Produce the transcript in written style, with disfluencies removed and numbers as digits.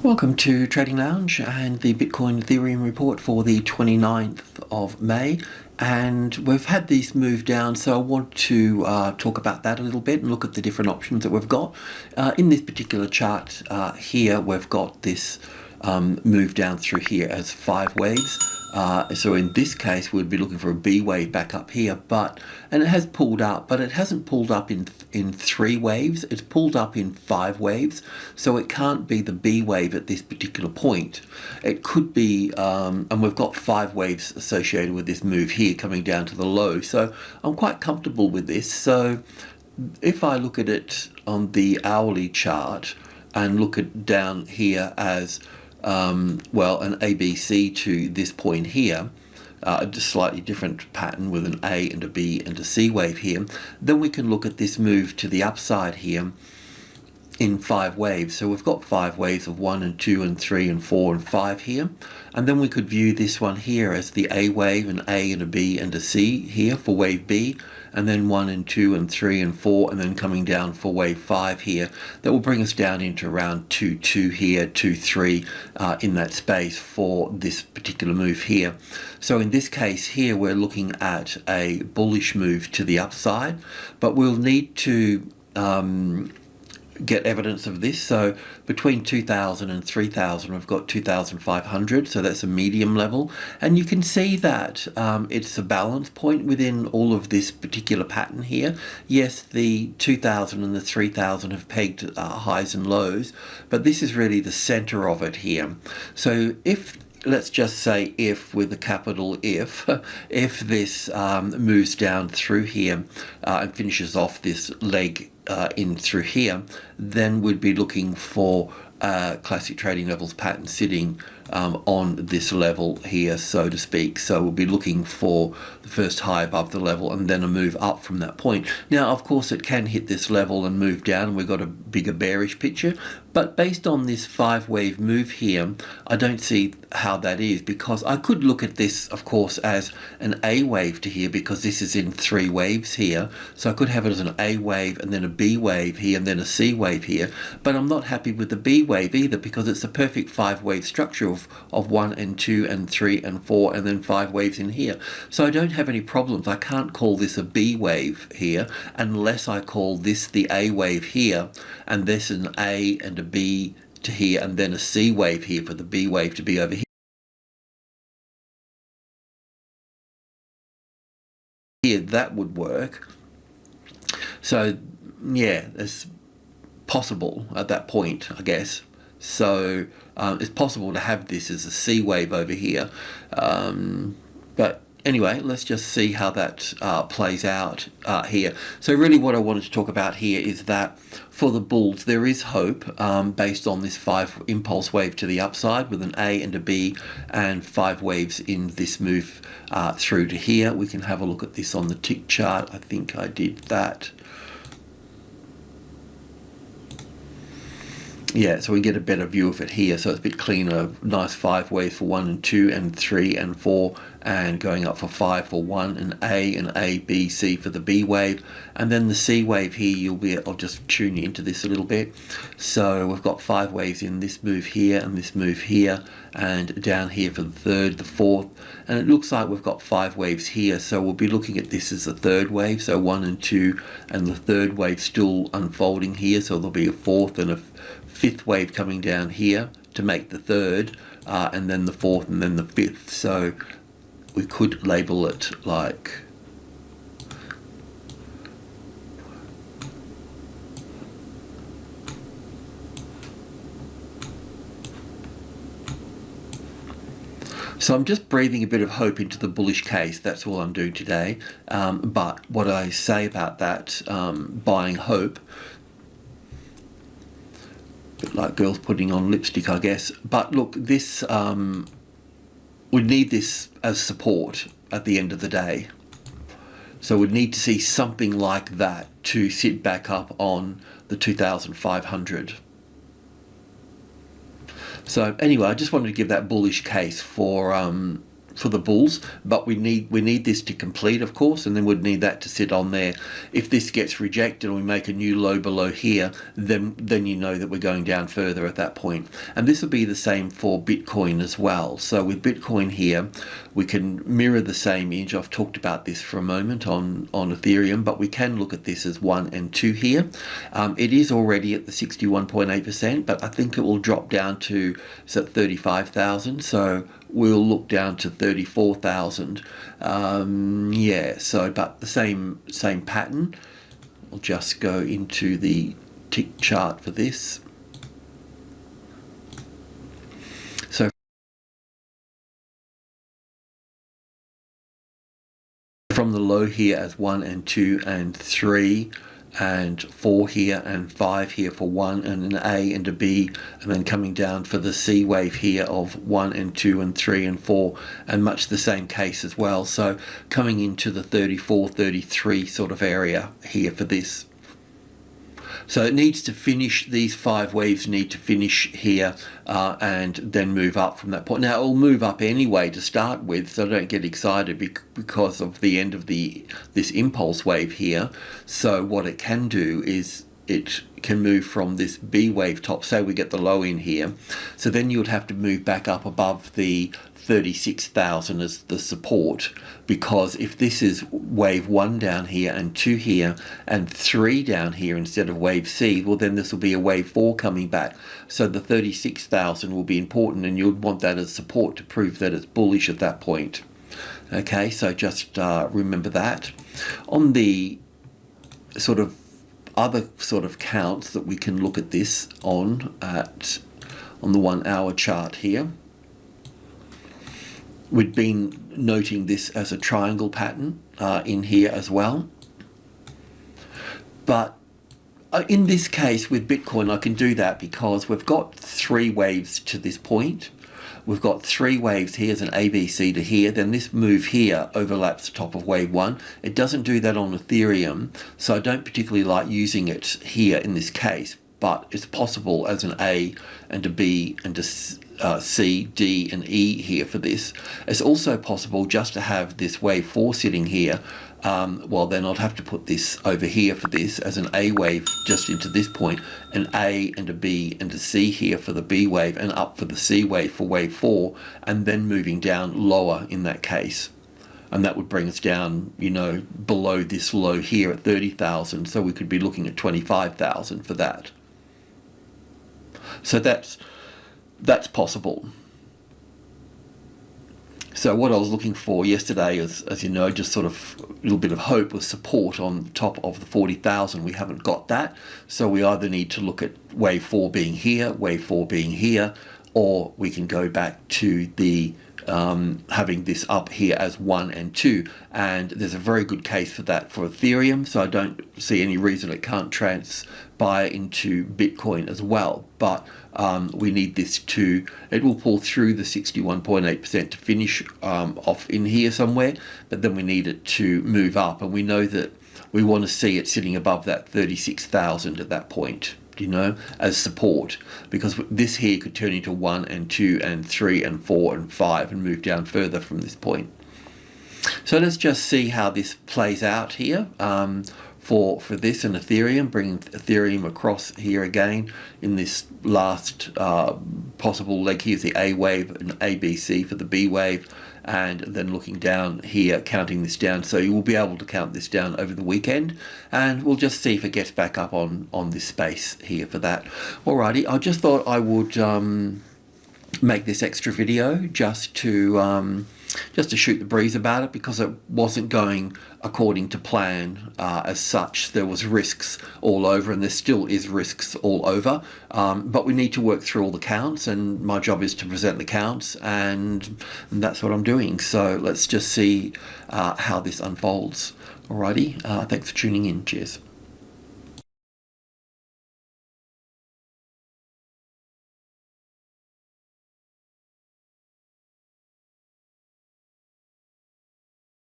Welcome to Trading Lounge and the Bitcoin Ethereum report for the 29th of May. And we've had these move down, so I want to talk about that a little bit and look at the different options that we've got. In this particular chart here, we've got this move down through here as 5 waves. So in this case, we'd be looking for a B wave back up here, and it has pulled up, but it hasn't pulled up in 3 waves. It's pulled up in 5 waves, so it can't be the B wave at this particular point. It could be, and we've got 5 waves associated with this move here coming down to the low, so I'm quite comfortable with this. So if I look at it on the hourly chart and look at down here as well, an ABC to this point here, a slightly different pattern with an A and a B and a C wave here, then we can look at this move to the upside here in 5 waves. So we've got 5 waves of 1 and 2 and 3 and 4 and 5 here, and then we could view this one here as the A wave, an A and a B and a C here for wave B, and then 1 and 2 and 3 and 4, and then coming down for wave 5 here. That will bring us down into around 2-2 here, 2-3 in that space for this particular move here. So in this case here, we're looking at a bullish move to the upside, but we'll need to get evidence of this. So between 2,000 and 3,000 we've got 2,500, so that's a medium level, and you can see that it's a balance point within all of this particular pattern here. Yes, the 2,000 and the 3,000 have pegged highs and lows, but this is really the center of it here. So if, let's just say if, with a capital if this moves down through here and finishes off this leg in through here, then we'd be looking for classic trading levels pattern sitting on this level here, so to speak. So we'll be looking for the first high above the level and then a move up from that point. Now, of course, it can hit this level and move down, and we've got a bigger bearish picture, but based on this 5 wave move here, I don't see how that is, because I could look at this, of course, as an A wave to here, because this is in 3 waves here. So I could have it as an A wave and then a B wave here and then a C wave here, but I'm not happy with the B wave either, because it's a perfect 5 wave structure of 1 and 2 and 3 and 4 and then 5 waves in here. So I don't have any problems. I can't call this a B wave here unless I call this the A wave here, and this an A and a B to here, and then a C wave here for the B wave to be over here. That would work. So yeah, it's possible at that point, I guess. So it's possible to have this as a C wave over here, but anyway, let's just see how that plays out here. So really what I wanted to talk about here is that for the bulls there is hope based on this 5 impulse wave to the upside with an A and a B and 5 waves in this move through to here. We can have a look at this on the tick chart. I think I did that. Yeah, so we get a better view of it here, so it's a bit cleaner. Nice 5 waves for 1 and 2 and 3 and 4, and going up for 5 for 1 and A, B, C for the B wave, and then the C wave here, I'll just tune you into this a little bit. So we've got 5 waves in this move here and this move here, and down here for the 3rd, the 4th, and it looks like we've got 5 waves here, so we'll be looking at this as a 3rd wave, so 1 and 2, and the 3rd wave still unfolding here, so there'll be a 4th and a 5th wave coming down here to make the 3rd, and then the 4th and then the 5th. So we could label it like so I'm just breathing a bit of hope into the bullish case. That's all I'm doing today. But what I say about that, buying hope, bit like girls putting on lipstick, I guess. But look, this we need this as support at the end of the day. So we'd need to see something like that to sit back up on the 2,500. So anyway, I just wanted to give that bullish case for bulls, but we need this to complete, of course, and then we'd need that to sit on there. If this gets rejected and we make a new low below here, then you know that we're going down further at that point. And this will be the same for Bitcoin as well. So with Bitcoin here, we can mirror the same image. I've talked about this for a moment on Ethereum, but we can look at this as 1 and 2 here. It is already at the 61.8%, but I think it will drop down to 35,000. So we'll look down to 34,000. Yeah, so but the same pattern. I'll just go into the tick chart for this. So from the low here as 1 and 2 and 3 and 4 here and 5 here for 1 and an A and a B, and then coming down for the C wave here of 1 and 2 and 3 and 4, and much the same case as well. So coming into the 34, 33 sort of area here for this. So it needs to finish, these 5 waves need to finish here and then move up from that point. Now it will move up anyway to start with, so don't get excited because of the end of this impulse wave here. So what it can do is it can move from this B wave top, say we get the low in here, so then you would have to move back up above the 36,000 as the support, because if this is wave 1 down here and 2 here and 3 down here instead of wave C, well then this will be a wave 4 coming back. So the 36,000 will be important, and you'd want that as support to prove that it's bullish at that point. Okay, so just remember that. On the sort of other sort of counts that we can look at this on the 1 hour chart here, we'd been noting this as a triangle pattern in here as well. But in this case with Bitcoin, I can do that because we've got 3 waves to this point. We've got 3 waves here as an ABC to here, then this move here overlaps the top of wave 1. It doesn't do that on Ethereum, so I don't particularly like using it here in this case, but it's possible as an A and a B and a C, D and E here for this. It's also possible just to have this wave 4 sitting here. Well then I'd have to put this over here for this as an A wave just into this point, an A and a B and a C here for the B wave, and up for the C wave for wave 4, and then moving down lower in that case. And that would bring us down, you know, below this low here at 30,000, so we could be looking at 25,000 for that. So that's possible. So what I was looking for yesterday is, as you know, just sort of a little bit of hope with support on top of the 40,000. We haven't got that. So we either need to look at wave 4 being here, wave 4 being here, or we can go back to the having this up here as 1 and 2, and there's a very good case for that for Ethereum, so I don't see any reason it can't transpire into Bitcoin as well. But we need this to, it will pull through the 61.8% to finish off in here somewhere, but then we need it to move up, and we know that we want to see it sitting above that 36,000 at that point, you know, as support, because this here could turn into 1 and 2 and 3 and 4 and 5 and move down further from this point. So let's just see how this plays out here for this and Ethereum, bringing Ethereum across here again in this last possible leg. Here's the A wave and ABC for the B wave, and then looking down here, counting this down. So you will be able to count this down over the weekend, and we'll just see if it gets back up on this space here for that. Alrighty, I just thought I would make this extra video just to shoot the breeze about it, because it wasn't going according to plan as such. There was risks all over, and there still is risks all over, but we need to work through all the counts, and my job is to present the counts, and that's what I'm doing. So let's just see how this unfolds. Alrighty, thanks for tuning in. Cheers.